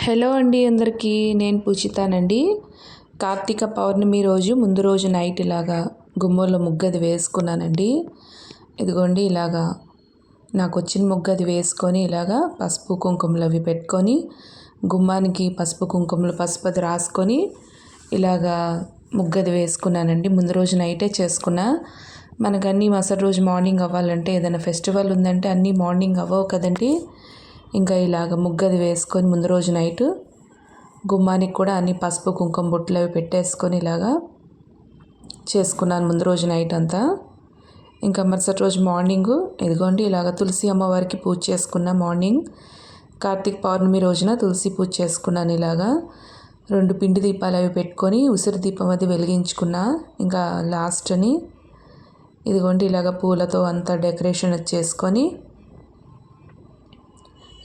Hello అండి అందరికీ, నేను పూజితానండి. కార్తీక పౌర్ణమి రోజు ముందు రోజు నైట్ ఇలాగా గుమ్మంలో ముగ్గది వేసుకున్నానండి. ఇదిగోండి ఇలాగా నాకు వచ్చిన ముగ్గది వేసుకొని ఇలాగా పసుపు కుంకుమలు అవి పెట్టుకొని గుమ్మానికి పసుపు కుంకుమలు పసుపది రాసుకొని ఇలాగా ముగ్గది వేసుకున్నానండి. ముందు రోజు నైటే చేసుకున్నా. మనకన్నీ మరుసటి రోజు మార్నింగ్ అవ్వాలంటే ఏదైనా ఫెస్టివల్ ఉందంటే అన్నీ మార్నింగ్ అవ్వవు కదండి. ఇంకా ఇలాగ ముగ్గది వేసుకొని ముందు రోజు నైట్ గుమ్మానికి కూడా అన్ని పసుపు కుంకుమ బొట్లు అవి పెట్టేసుకొని ఇలాగా చేసుకున్నాను ముందు రోజు నైట్ అంతా. ఇంకా మరుసటి రోజు మార్నింగు ఇదిగోండి ఇలాగ తులసి అమ్మవారికి పూజ చేసుకున్నా. మార్నింగ్ కార్తీక పౌర్ణమి రోజున తులసి పూజ చేసుకున్నాను. ఇలాగా 2 పిండి దీపాలు అవి పెట్టుకొని ఉసిరి దీపం అది వెలిగించుకున్నా. ఇంకా లాస్ట్ అని ఇదిగోండి ఇలాగ పూలతో అంతా డెకరేషన్ చేసుకొని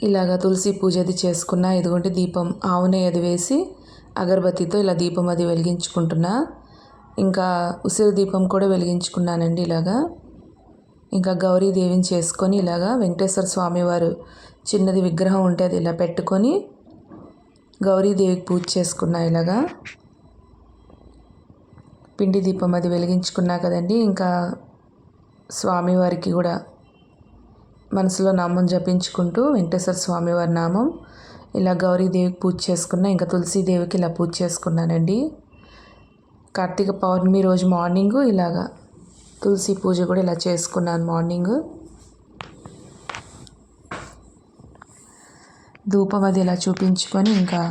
ఇలాగ తులసి పూజ అది చేసుకున్నా. ఇదిగోండి దీపం ఆవు నెయ్యి అది వేసి అగరబత్తితో ఇలా దీపం అది వెలిగించుకుంటున్నా. ఇంకా ఉసిరి దీపం కూడా వెలిగించుకున్నానండి ఇలాగా. ఇంకా గౌరీదేవిని చేసుకొని ఇలాగా వెంకటేశ్వర స్వామివారు చిన్నది విగ్రహం ఉంటే అది ఇలా పెట్టుకొని గౌరీదేవికి పూజ చేసుకున్నా. ఇలాగా పిండి దీపం అది వెలిగించుకున్నా కదండి. ఇంకా స్వామివారికి కూడా మనసులో నామం జపించుకుంటూ వెంకటేశ్వర స్వామివారి నామం ఇలా గౌరీదేవికి పూజ చేసుకున్నా. ఇంకా తులసీదేవికి ఇలా పూజ చేసుకున్నానండి. కార్తీక పౌర్ణమి రోజు మార్నింగు ఇలాగా తులసి పూజ కూడా ఇలా చేసుకున్నాను. మార్నింగ్ ధూపం అది ఇలా చూపించుకొని ఇంకా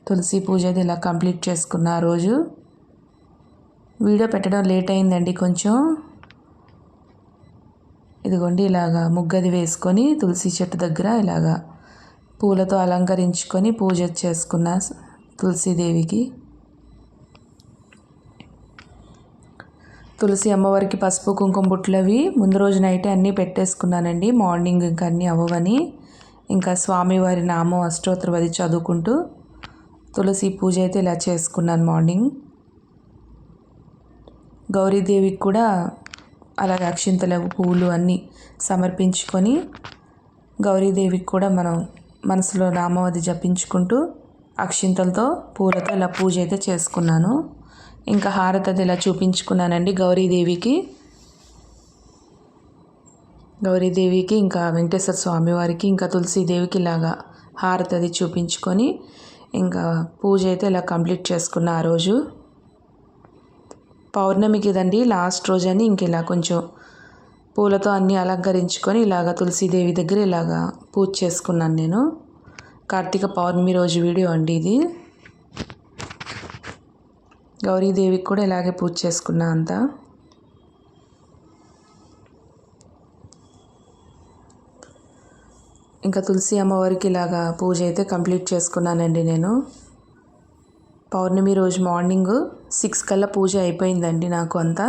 తులసి పూజ అది ఇలా కంప్లీట్ చేసుకున్నా. ఆ రోజు వీడియో పెట్టడం లేట్ అయిందండి కొంచెం. ఇదిగోండి ఇలాగా ముగ్గది వేసుకొని తులసి చెట్టు దగ్గర ఇలాగా పూలతో అలంకరించుకొని పూజ చేసుకున్న తులసీదేవికి. తులసి అమ్మవారికి పసుపు కుంకుమ బుట్లవి ముందు రోజు నైటే అన్నీ పెట్టేసుకున్నానండి. మార్నింగ్ ఇంకా అన్నీ అవ్వవని ఇంకా స్వామివారి నామం అష్టోత్తరం అది చదువుకుంటూ తులసి పూజ అయితే ఇలా చేసుకున్నాను మార్నింగ్. గౌరీదేవికి కూడా అలాగే అక్షింతలు పువ్వులు అన్నీ సమర్పించుకొని గౌరీదేవికి కూడా మనం మనసులో నామం అది జపించుకుంటూ అక్షింతలతో పూలతో ఇలా పూజ అయితే చేసుకున్నాను. ఇంకా హారతి అది ఇలా చూపించుకున్నానండి గౌరీదేవికి ఇంకా వెంకటేశ్వర స్వామి వారికి ఇంకా తులసీదేవికి ఇలాగా హారతి అది చూపించుకొని ఇంకా పూజ అయితే ఇలా కంప్లీట్ చేసుకున్నా. ఆ రోజు పౌర్ణమికి ఇదండి లాస్ట్ రోజు అని ఇంక ఇలా కొంచెం పూలతో అన్నీ అలంకరించుకొని ఇలాగ తులసీదేవి దగ్గర ఇలాగా పూజ చేసుకున్నాను నేను. కార్తీక పౌర్ణమి రోజు వీడియో అండి ఇది. గౌరీదేవికి కూడా ఇలాగే పూజ చేసుకున్నా అంతా. ఇంకా తులసి అమ్మవారికి ఇలాగా పూజ అయితే కంప్లీట్ చేసుకున్నానండి నేను. పౌర్ణమి రోజు మార్నింగ్ 6 కల్లా పూజ అయిపోయిందండి నాకు అంతా.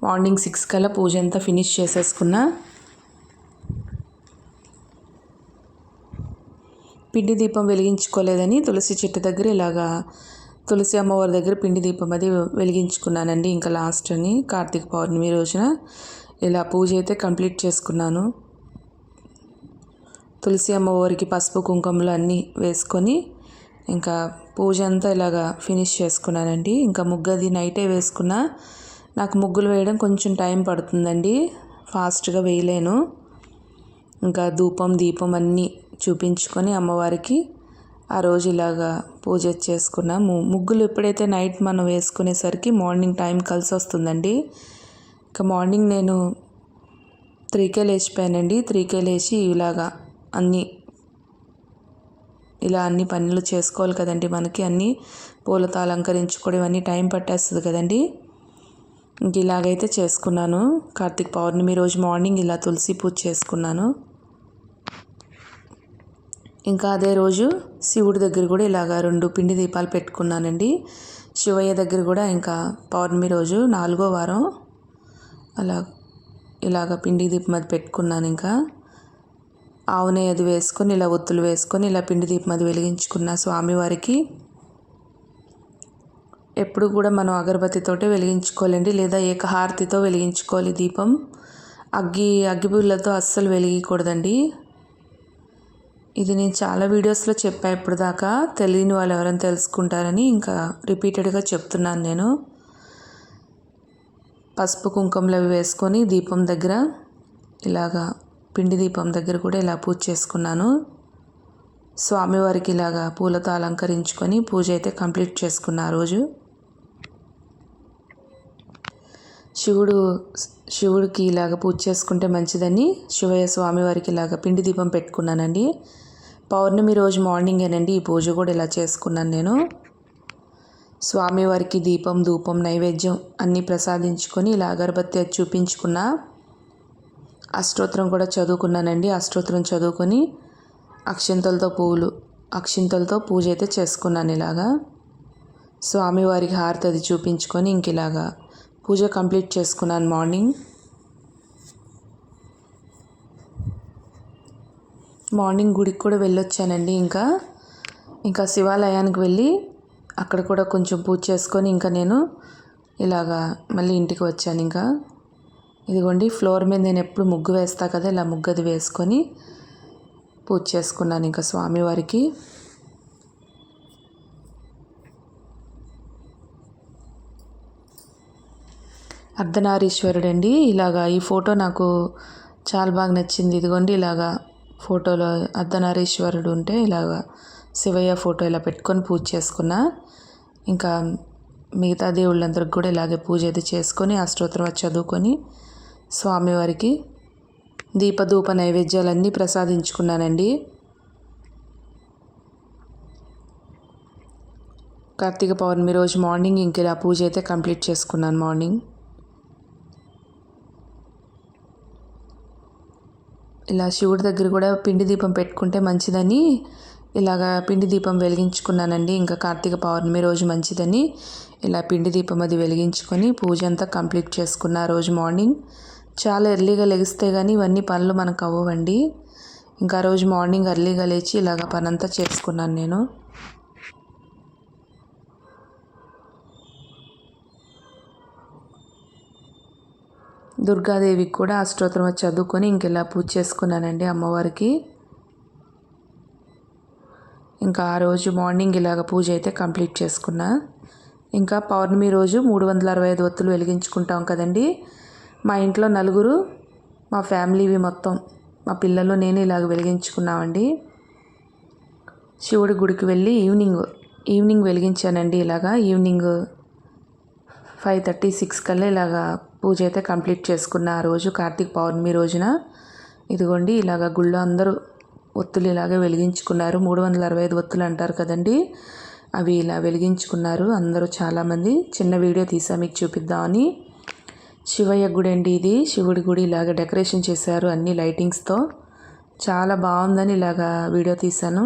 మార్నింగ్ 6 కల్లా పూజ అంతా ఫినిష్ చేసేసుకున్నా. పిండి దీపం వెలిగించుకోలేదని తులసి చెట్టు దగ్గర ఇలాగా తులసి అమ్మవారి దగ్గర పిండి దీపం అది వెలిగించుకున్నానండి. ఇంకా లాస్ట్ అని కార్తీక పౌర్ణమి రోజున ఇలా పూజ అయితే కంప్లీట్ చేసుకున్నాను. తులసి అమ్మవారికి పసుపు కుంకుమలు అన్నీ వేసుకొని ఇంకా పూజ అంతా ఇలాగా ఫినిష్ చేసుకున్నానండి. ఇంకా ముగ్గది నైటే వేసుకున్నా. నాకు ముగ్గులు వేయడం కొంచెం టైం పడుతుందండి, ఫాస్ట్గా వేయలేను. ఇంకా ధూపం దీపం అన్నీ చూపించుకొని అమ్మవారికి ఆ రోజు ఇలాగా పూజ చేసుకున్నాము. ముగ్గులు ఎప్పుడైతే నైట్ మనం వేసుకునేసరికి మార్నింగ్ టైం కలిసి వస్తుందండి. ఇంకా మార్నింగ్ నేను 3కే లేచిపోయానండి. 3కే లేచి ఇలాగా అన్ని పనులు చేసుకోవాలి కదండి. మనకి అన్నీ పూలతో అలంకరించుకోవడం అన్నీ టైం పట్టేస్తుంది కదండి. ఇంక ఇలాగైతే చేసుకున్నాను. కార్తీక పౌర్ణమి రోజు మార్నింగ్ ఇలా తులసి పూజ చేసుకున్నాను. ఇంకా అదే రోజు శివుడి దగ్గర కూడా ఇలాగ 2 పిండి దీపాలు పెట్టుకున్నానండి. శివయ్య దగ్గర కూడా ఇంకా పౌర్ణమి రోజు 4వ వారం ఇలాగ పిండి దీపం అది పెట్టుకున్నాను. ఇంకా ఆవు నెయ్యి అది వేసుకొని ఇలా ఒత్తులు వేసుకొని ఇలా పిండి దీపం అది వెలిగించుకున్న స్వామివారికి. ఎప్పుడు కూడా మనం అగరబత్తితోటే వెలిగించుకోవాలండి, లేదా ఏకహారతితో వెలిగించుకోవాలి దీపం. అగ్గిపుల్లతో అస్సలు వెలిగకూడదండి. ఇది నేను చాలా వీడియోస్లో చెప్పా ఇప్పుడు దాకా, తెలియని వాళ్ళు ఎవరైనా తెలుసుకుంటారని ఇంకా రిపీటెడ్గా చెప్తున్నాను నేను. పసుపు కుంకుమలు అవి వేసుకొని దీపం దగ్గర ఇలాగా పిండి దీపం దగ్గర కూడా ఇలా పూజ చేసుకున్నాను. స్వామివారికి ఇలాగా పూలతో అలంకరించుకొని పూజ అయితే కంప్లీట్ చేసుకున్నా ఆ రోజు. శివుడికి ఇలాగ పూజ చేసుకుంటే మంచిదని శివయ్య స్వామివారికి ఇలాగ పిండి దీపం పెట్టుకున్నానండి. పౌర్ణమి రోజు మార్నింగేనండి ఈ పూజ కూడా ఇలా చేసుకున్నాను నేను. స్వామివారికి దీపం ధూపం నైవేద్యం అన్నీ ప్రసాదించుకొని ఇలా అగరబత్తి అది చూపించుకున్నా. అష్టోత్తరం కూడా చదువుకున్నానండి. అష్టోత్తరం చదువుకొని అక్షింతలతో పూజ అయితే చేసుకున్నాను. ఇలాగా స్వామివారికి హారతి అది చూపించుకొని ఇంక ఇలాగా పూజ కంప్లీట్ చేసుకున్నాను మార్నింగ్ గుడికి కూడా వెళ్ళొచ్చానండి. ఇంకా శివాలయానికి వెళ్ళి అక్కడ కూడా కొంచెం పూజ చేసుకొని ఇంకా నేను ఇలాగా మళ్ళీ ఇంటికి వచ్చాను. ఇంకా ఇదిగోండి ఫ్లోర్ మీద నేను ఎప్పుడు ముగ్గు వేస్తా కదా, ఇలా ముగ్గు అది వేసుకొని పూజ చేసుకున్నాను ఇంకా స్వామివారికి. అర్ధనారీశ్వరుడు అండి. ఇలాగా ఈ ఫోటో నాకు చాలా బాగా నచ్చింది. ఇదిగోండి ఇలాగా ఫోటోలో అర్ధనారీశ్వరుడు ఉంటే ఇలాగా శివయ్య ఫోటో ఇలా పెట్టుకొని పూజ చేసుకున్నా. ఇంకా మిగతా దేవుళ్ళందరికి కూడా ఇలాగే పూజ అయితే చేసుకొని అష్టోత్తరం చదువుకొని స్వామివారికి దీపధూప నైవేద్యాలన్నీ ప్రసాదించుకున్నానండి. కార్తీక పౌర్ణమి రోజు మార్నింగ్ ఇంక ఇలా పూజ అయితే కంప్లీట్ చేసుకున్నాను మార్నింగ్. ఇలా శివుడి దగ్గర కూడా పిండి దీపం పెట్టుకుంటే మంచిదని ఇలాగా పిండి దీపం వెలిగించుకున్నానండి. ఇంకా కార్తీక పౌర్ణమి రోజు మంచిదని ఇలా పిండి దీపం అది వెలిగించుకొని పూజ అంతా కంప్లీట్ చేసుకున్న రోజు మార్నింగ్. చాలా ఎర్లీగా లెగిస్తే కానీ ఇవన్నీ పనులు మనకు అవ్వండి. ఇంకా రోజు మార్నింగ్ ఎర్లీగా లేచి ఇలాగ పనంతా చేసుకున్నాను నేను. దుర్గాదేవికి కూడా అష్టోత్తరం చదువుకొని ఇంకెలా పూజ చేసుకున్నానండి అమ్మవారికి. ఇంకా ఆ రోజు మార్నింగ్ ఇలాగ పూజ అయితే కంప్లీట్ చేసుకున్నా. ఇంకా పౌర్ణమి రోజు 365 ఒత్తులు వెలిగించుకుంటాం కదండి. మా ఇంట్లో నలుగురు, మా ఫ్యామిలీవి మొత్తం మా పిల్లలు నేను ఇలాగ వెలిగించుకున్నామండి. శివుడి గుడికి వెళ్ళి ఈవినింగ్ వెలిగించానండి. ఇలాగా ఈవినింగ్ 5:36 కల్లా ఇలాగా పూజ అయితే కంప్లీట్ చేసుకున్న ఆ రోజు కార్తీక పౌర్ణమి రోజున. ఇదిగోండి ఇలాగ గుళ్ళో అందరూ ఒత్తులు ఇలాగే వెలిగించుకున్నారు. 365 ఒత్తులు అంటారు కదండి, అవి ఇలా వెలిగించుకున్నారు అందరూ చాలామంది. చిన్న వీడియో తీసా మీకు చూపిద్దామని. శివయ్య గుడి అండి ఇది. శివుడి గుడి ఇలాగ డెకరేషన్ చేశారు అన్ని లైటింగ్స్తో. చాలా బాగుందని ఇలాగా వీడియో తీశాను.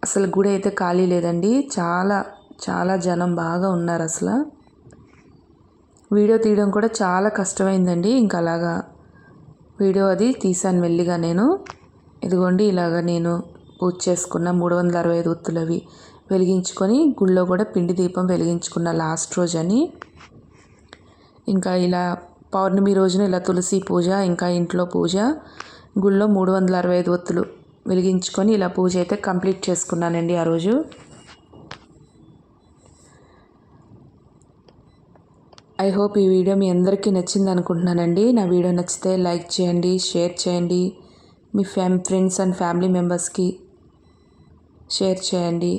అసలు గుడి అయితే ఖాళీ లేదండి, చాలా జనం బాగా ఉన్నారు. అసలు వీడియో తీయడం కూడా చాలా కష్టమైందండి. ఇంకా అలాగా వీడియో అది తీశాను మెల్లిగా నేను. ఇదిగోండి ఇలాగ నేను పూజ చేసుకున్న 365 ఒత్తులు అవి వెలిగించుకొని గుళ్ళో కూడా పిండి దీపం వెలిగించుకున్న లాస్ట్ రోజు అని. ఇంకా ఇలా పౌర్ణమి రోజున ఇలా తులసి పూజ, ఇంకా ఇంట్లో పూజ, గుళ్ళో 365 ఒత్తులు వెలిగించుకొని ఇలా పూజ అయితే కంప్లీట్ చేసుకున్నానండి ఆ రోజు. ఐ హోప్ ఈ వీడియో మీ అందరికీ నచ్చింది అనుకుంటున్నానండి. నా వీడియో నచ్చితే లైక్ చేయండి, షేర్ చేయండి, మీ ఫ్రెండ్స్ అండ్ ఫ్యామిలీ మెంబర్స్కి షేర్ చేయండి.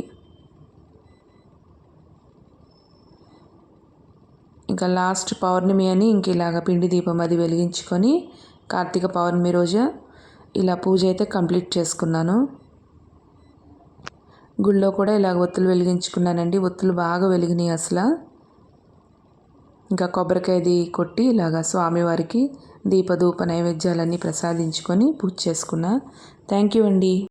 ఇంకా లాస్ట్ పౌర్ణమి అని ఇంక ఇలాగ పిండి దీపం అది వెలిగించుకొని కార్తీక పౌర్ణమి రోజు ఇలా పూజ అయితే కంప్లీట్ చేసుకున్నాను. గుళ్ళో కూడా ఇలాగ ఒత్తులు వెలిగించుకున్నానండి. ఒత్తులు బాగా వెలిగినాయి అసలు. ఇంకా కొబ్బరికాయది కొట్టి ఇలాగా స్వామివారికి దీపధూప నైవేద్యాలన్నీ ప్రసాదించుకొని పూజ చేసుకున్నా. థ్యాంక్ యూ అండి.